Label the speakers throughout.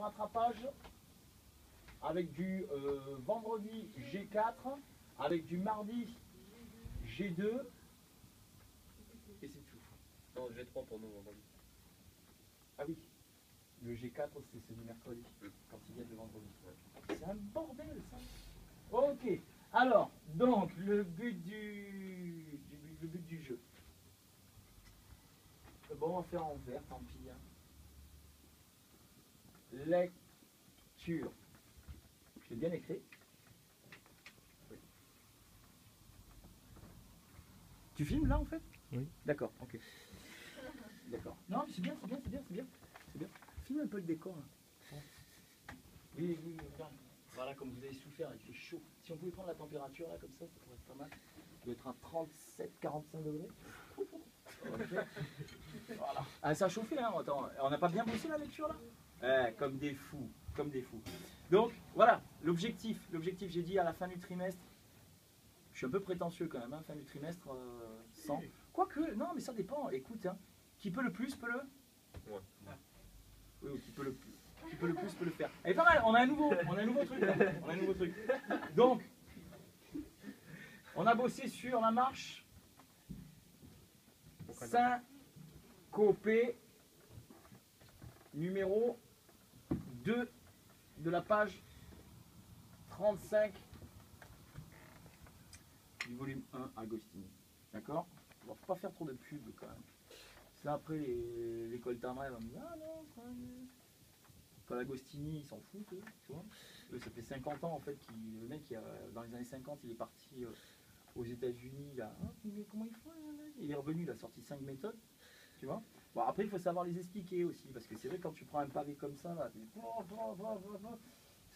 Speaker 1: rattrapage avec du vendredi G4, avec du mardi G2, et c'est tout.
Speaker 2: Non, G3 pour nous vendredi.
Speaker 1: Ah oui, le G4 c'est du mercredi, quand ils viennent le vendredi. C'est un bordel ça. Ok, alors, donc le but du jeu. Bon, on va faire en vert, tant pis. Hein. Lecture. Je l'ai bien écrit. Oui. Tu filmes là en fait?
Speaker 3: Oui.
Speaker 1: D'accord, ok. D'accord. Non, mais c'est bien. Filme un peu le décor. Là. Oui, regarde. Voilà, comme vous avez souffert, il fait chaud. Si on pouvait prendre la température là, comme ça pourrait être pas mal. Il doit être à 37-45 degrés. Okay. Voilà. Ah, ça a chauffé, hein. Attends, on n'a pas bien bossé la lecture là? Comme des fous. Donc, voilà, l'objectif, j'ai dit à la fin du trimestre, je suis un peu prétentieux quand même, hein, fin du trimestre, 100. Quoique, non, mais ça dépend. Écoute, hein, qui peut le plus peut le.
Speaker 2: Ouais.
Speaker 1: Oui, qui peut le plus peut le faire. Elle est pas mal, on a un nouveau truc. Là. On a un nouveau truc. Donc, on a bossé sur la marche syncopée numéro 2 de la page 35 du volume 1 Agostini. D'accord? On va pas faire trop de pub quand même. Ça après l'école Tama elle va me dire ah non quand l'Agostini ils s'en foutent eux, tu vois. Eux, ça fait 50 ans en fait le mec dans les années 50 il est parti aux États-Unis là. Ah, mais comment il faut il est revenu, il a sorti 5 méthodes, tu vois. Bon après il faut savoir les expliquer aussi parce que c'est vrai quand tu prends un pavé comme ça là,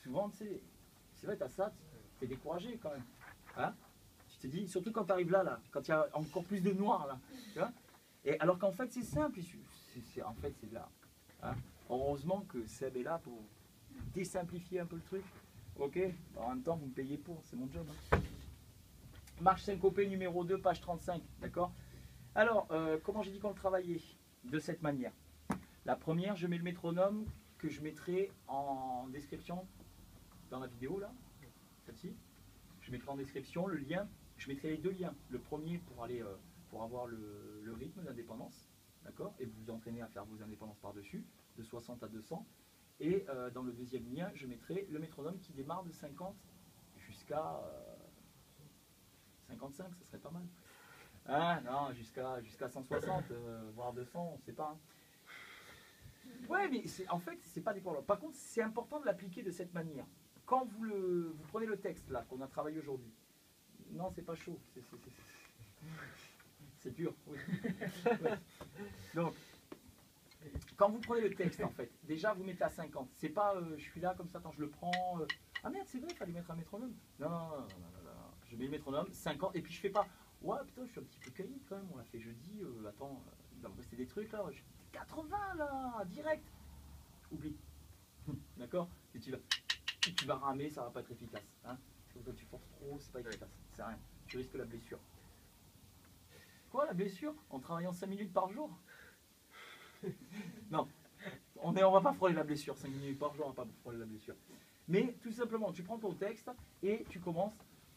Speaker 1: souvent tu sais, c'est vrai t'as ça, t'es découragé quand même. Hein? Tu te dis, surtout quand tu arrives là, quand il y a encore plus de noir là, tu vois. Et alors qu'en fait c'est simple, en fait c'est de là. Hein? Heureusement que Seb est là pour désimplifier un peu le truc. Ok, en même temps vous me payez pour, c'est mon job. Hein. Marche syncopée numéro 2, page 35, d'accord. Alors, comment j'ai dit qu'on le travaillait? De cette manière. La première, je mets le métronome que je mettrai en description dans la vidéo là, celle-ci. Je mettrai en description le lien. Je mettrai les deux liens. Le premier pour aller pour avoir le rythme d'indépendance, d'accord, et vous entraîner à faire vos indépendances par-dessus, de 60 à 200. Et dans le deuxième lien, je mettrai le métronome qui démarre de 50 jusqu'à 55, ça serait pas mal. Ah non, jusqu'à 160, voire 200, on ne sait pas. Hein. Ouais, mais en fait, c'est pas dépendant. Par contre, c'est important de l'appliquer de cette manière. Quand vous prenez le texte là qu'on a travaillé aujourd'hui, non, c'est pas chaud, c'est dur. Oui. Ouais. Donc, quand vous prenez le texte, en fait, déjà vous mettez à 50. C'est pas, je suis là comme ça, attends, je le prends. Ah merde, c'est vrai, il fallait mettre un métronome. Non. Je mets le métronome, 50, et puis je fais pas. Ouais, putain, je suis un petit peu caïd quand même. On l'a fait jeudi. Attends, il va me rester des trucs là. 80 là, direct. Oublie. D'accord? Et tu vas ramer, ça va pas être efficace. Hein? Quand tu forces trop, c'est pas efficace. C'est rien. Tu risques la blessure. Quoi, la blessure? En travaillant 5 minutes par jour? Non. On va pas frôler la blessure. 5 minutes par jour, on va pas frôler la blessure. Mais tout simplement, tu prends ton texte et tu commences.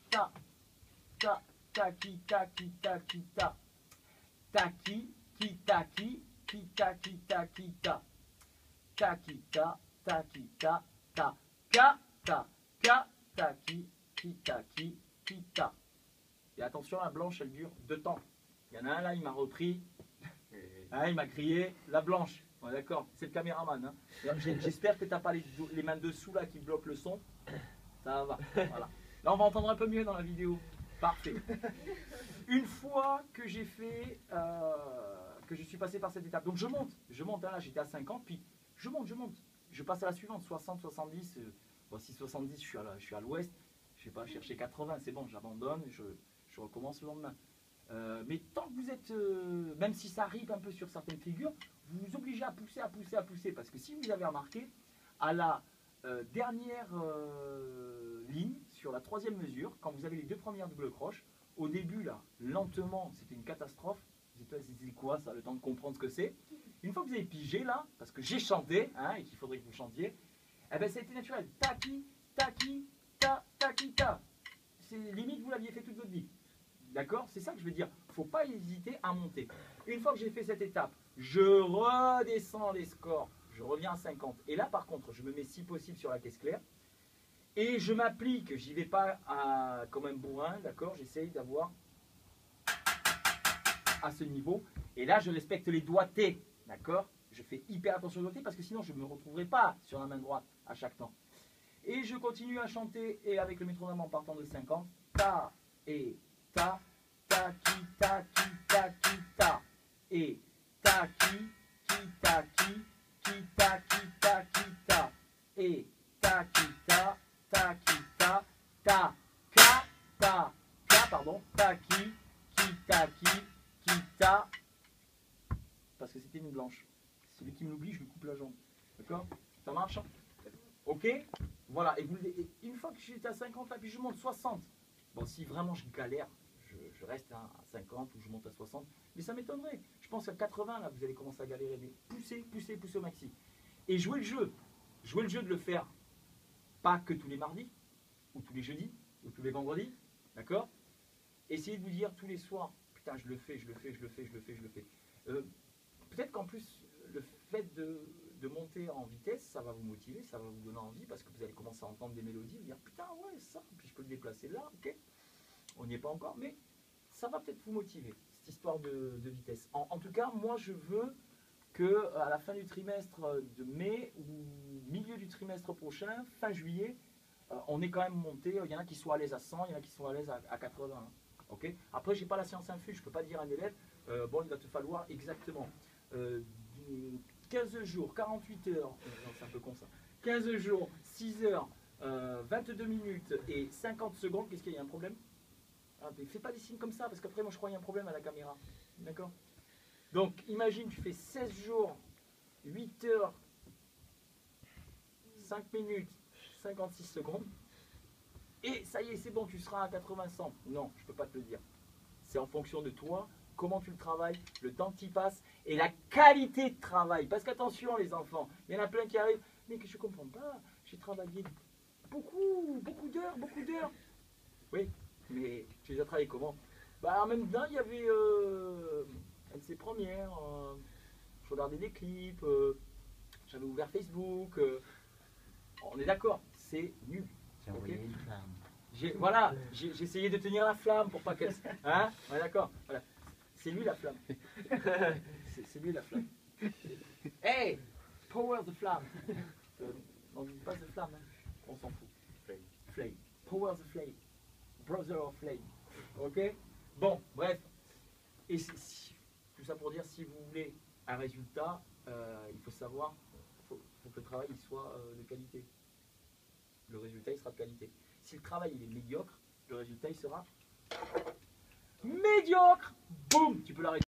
Speaker 1: Ta, ki, ta, ki, ta, ki, ta. Ta, ki, ta, ki, ta, ki, ta, ki, ta. Ta, ki, ta, ki, ta, ta. Ka, ta, ki, ta, ki, ta. Et attention, la blanche, elle dure 2 temps. Il y en a un là, il m'a repris. Hein, il m'a crié, la blanche. Ouais, d'accord, c'est le caméraman. Hein. J'espère que tu n'as pas les mains dessous là qui bloquent le son. Ça va. Voilà. Là, on va entendre un peu mieux dans la vidéo. Parfait. Une fois que j'ai fait, que je suis passé par cette étape, donc je monte, hein, là j'étais à 50, puis je monte. Je passe à la suivante, 60, 70. Voici 70, je suis à l'ouest. Je ne vais pas chercher 80, c'est bon, j'abandonne, je recommence le lendemain. Mais tant que vous êtes, même si ça arrive un peu sur certaines figures, vous vous obligez à pousser, parce que si vous avez remarqué, à la dernière ligne, sur la 3e mesure, quand vous avez les 2 premières doubles croches, au début là, lentement, c'était une catastrophe. Vous dites quoi ça, le temps de comprendre ce que c'est. Une fois que vous avez pigé là, parce que j'ai chanté, hein, et qu'il faudrait que vous chantiez, Eh ben, ça a été naturel. Taki, taki, ta, taki, ta. C'est limite, vous l'aviez fait toute votre vie. D'accord? C'est ça que je veux dire. Il ne faut pas hésiter à monter. Une fois que j'ai fait cette étape, je redescends les scores. Je reviens à 50. Et là, par contre, je me mets si possible sur la caisse claire. Et je m'applique. J'y vais pas comme un bourrin. D'accord? J'essaye d'avoir à ce niveau. Et là, je respecte les doigtés. D'accord? Je fais hyper attention aux doigtés parce que sinon, je ne me retrouverai pas sur la main droite à chaque temps. Et je continue à chanter et avec le métronome en partant de 50. Ta et ta, ta, ki, ta, ki, ta, ki, ta. Et ta, ki, ta, ki, ta, ki, ta, ki, ta. Et ta, ki, ta, ta, ka, pardon, ta, ki, ta, ki, ta. Parce que c'était une blanche. Celui qui me l'oublie, je lui coupe la jambe. D'accord? Ça marche? Ok? Voilà. Et une fois que j'étais à 50, là, puis je monte 60. Bon, si vraiment je galère, je reste à 50 ou je monte à 60. Mais ça m'étonnerait. Je pense qu'à 80, là, vous allez commencer à galérer. Mais poussez au maxi. Et jouez le jeu. Jouez le jeu de le faire. Pas que tous les mardis, ou tous les jeudis, ou tous les vendredis. D'accord? Essayez de vous dire tous les soirs, putain, je le fais. Peut-être qu'en plus, le fait de monter en vitesse, ça va vous motiver, ça va vous donner envie, parce que vous allez commencer à entendre des mélodies, vous dire, putain, ouais, ça, puis je peux le déplacer là, ok? On n'y est pas encore, mais ça va peut-être vous motiver, cette histoire de vitesse. En tout cas, moi, je veux que à la fin du trimestre de mai, ou milieu du trimestre prochain, fin juillet, on est quand même monté, il y en a qui sont à l'aise à 100, il y en a qui sont à l'aise à 80. Hein, okay. Après, je n'ai pas la science infuse, je ne peux pas dire à un élève, bon, il va te falloir exactement 15 jours, 48 heures, c'est un peu con ça, 15 jours, 6 heures, 22 minutes et 50 secondes, qu'est-ce qu'il y a un problème? Ah, mais fais pas des signes comme ça, parce qu'après, moi, je crois qu'il y a un problème à la caméra. D'accord? Donc, imagine, tu fais 16 jours, 8 heures, 5 minutes, 56 secondes, et ça y est, c'est bon, tu seras à 80-100. Non, je ne peux pas te le dire. C'est en fonction de toi, comment tu le travailles, le temps que tu y passes, et la qualité de travail. Parce qu'attention, les enfants, il y en a plein qui arrivent, mais que je ne comprends pas, j'ai travaillé beaucoup d'heures. Oui, mais tu les as travaillés comment? Bah, en même temps, il y avait NC Première, je regardais des clips, j'avais ouvert Facebook. On est d'accord, c'est nul.
Speaker 3: J'ai envoyé une flamme.
Speaker 1: Voilà, j'ai essayé de tenir la flamme pour pas qu'elle... Hein? Ouais, d'accord, voilà. C'est lui la flamme. C'est lui la flamme. Hey! Power the flamme. On ne dit pas the flamme, hein. On s'en fout. Flame. Power the flame. Brother of flame. Ok? Bon, bref. Et tout ça pour dire, si vous voulez un résultat, il faut savoir, faut que le travail il soit de qualité. Le résultat il sera de qualité. Si le travail il est médiocre, le résultat il sera médiocre. Boum, tu peux l'arrêter.